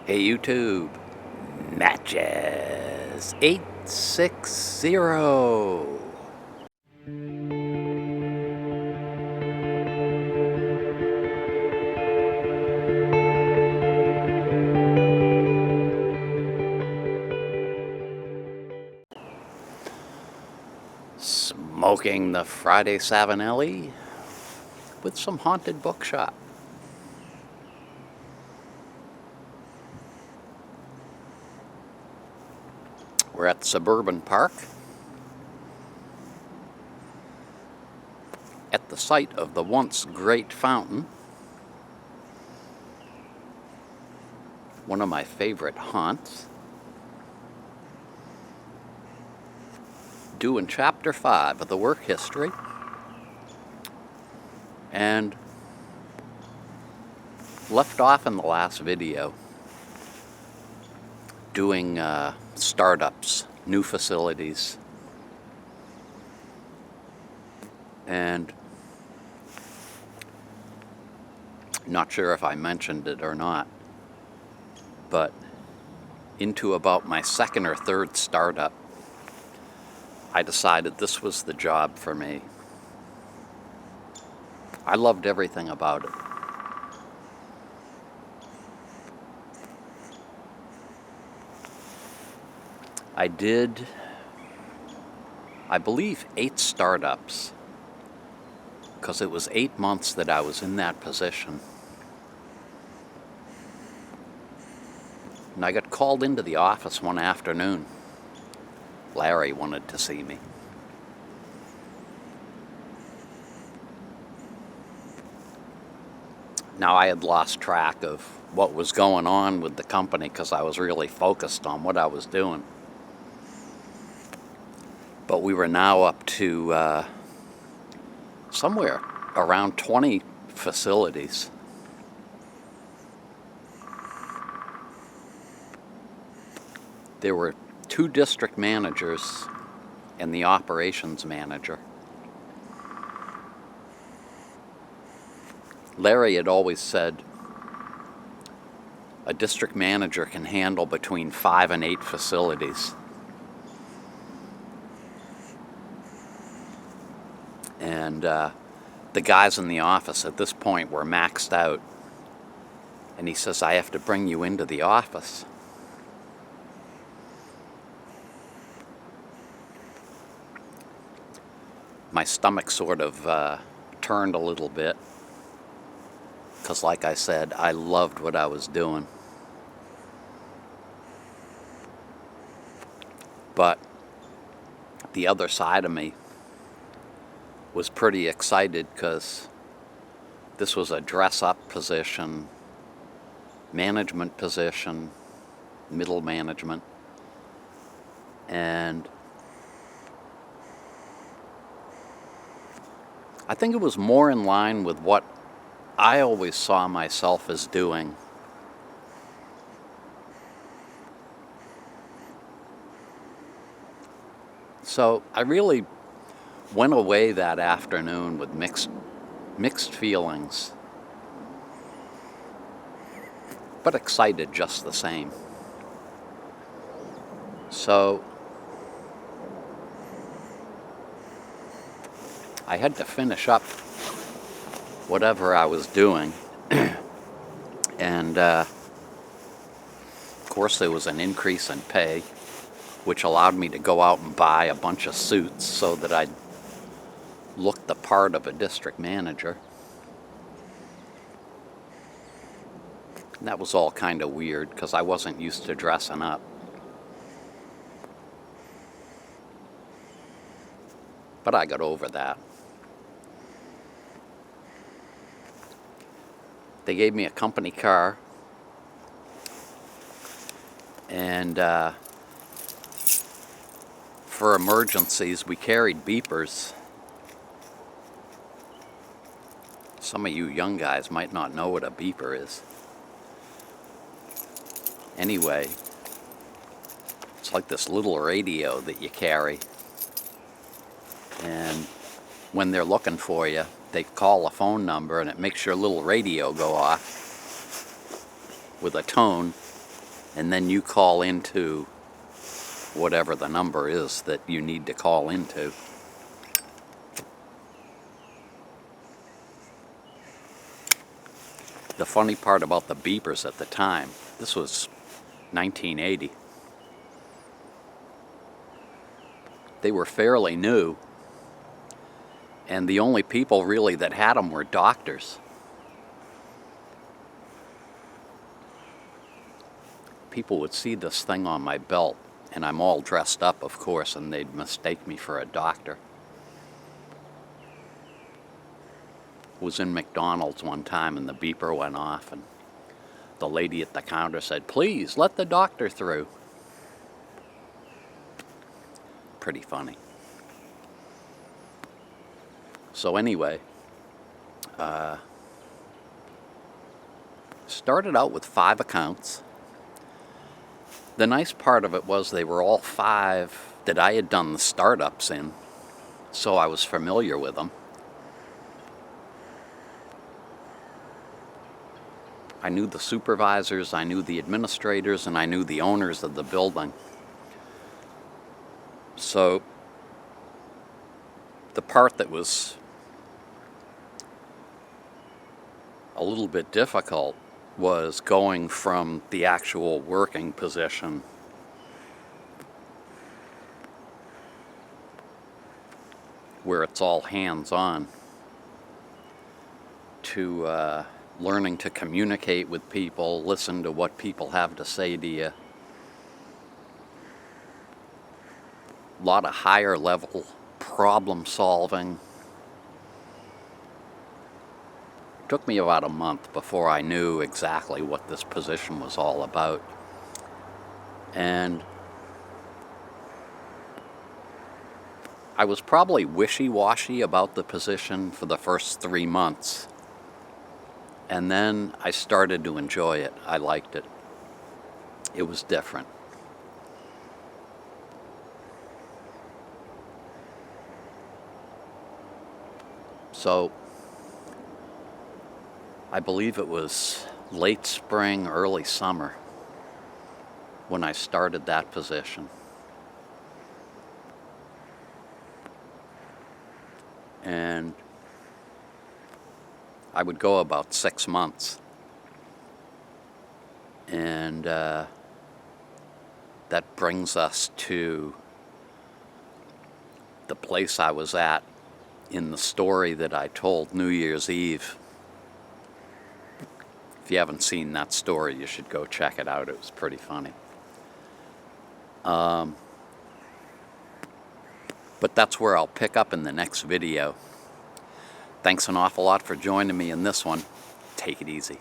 Hey YouTube, Natchez 860. Smoking the Friday Savinelli with some haunted bookshop. We're at Suburban Park at the site of the once great fountain. One of my favorite haunts. Doing chapter 5 of the work history. And left off in the last video doing startups, new facilities. And not sure if I mentioned it or not, but into about my second or third startup, I decided this was the job for me. I loved everything about it. I did, I believe, 8 startups, because it was 8 months that I was in that position. And I got called into the office one afternoon. Larry wanted to see me. Now, I had lost track of what was going on with the company because I was really focused on what I was doing. But we were now up to somewhere around 20 facilities. There were 2 district managers and the operations manager. Larry had always said a district manager can handle between 5 and 8 facilities. And the guys in the office at this point were maxed out. And he says, I have to bring you into the office. My stomach sort of turned a little bit. Because like I said, I loved what I was doing. But the other side of me was pretty excited because this was a dress-up position, management position, middle management, and I think it was more in line with what I always saw myself as doing. So I really went away that afternoon with mixed feelings, but excited just the same. So I had to finish up whatever I was doing, and of course there was an increase in pay, which allowed me to go out and buy a bunch of suits so that I'd look the part of a district manager. And that was all kind of weird because I wasn't used to dressing up. But I got over that. They gave me a company car, and for emergencies we carried beepers. Some of you young guys might not know what a beeper is. Anyway, it's like this little radio that you carry, and when they're looking for you, they call a phone number and it makes your little radio go off with a tone, and then you call into whatever the number is that you need to call into. The funny part about the beepers at the time, this was 1980. They were fairly new, and the only people really that had them were doctors. People would see this thing on my belt, and I'm all dressed up, of course, and they'd mistake me for a doctor. Was in McDonald's one time, and the beeper went off, and the lady at the counter said, "Please, let the doctor through." Pretty funny. So anyway, started out with 5 accounts. The nice part of it was they were all 5 that I had done the startups in, so I was familiar with them. I knew the supervisors, I knew the administrators, and I knew the owners of the building. So the part that was a little bit difficult was going from the actual working position where it's all hands-on to learning to communicate with people, listen to what people have to say to you. A lot of higher level problem solving. Took me about a month before I knew exactly what this position was all about. And I was probably wishy-washy about the position for the first 3 months. And then I started to enjoy it. I liked it. It was different. So I believe it was late spring, early summer when I started that position. And I would go about 6 months. And that brings us to the place I was at in the story that I told New Year's Eve. If you haven't seen that story, you should go check it out. It was pretty funny. But that's where I'll pick up in the next video. Thanks an awful lot for joining me in this one. Take it easy.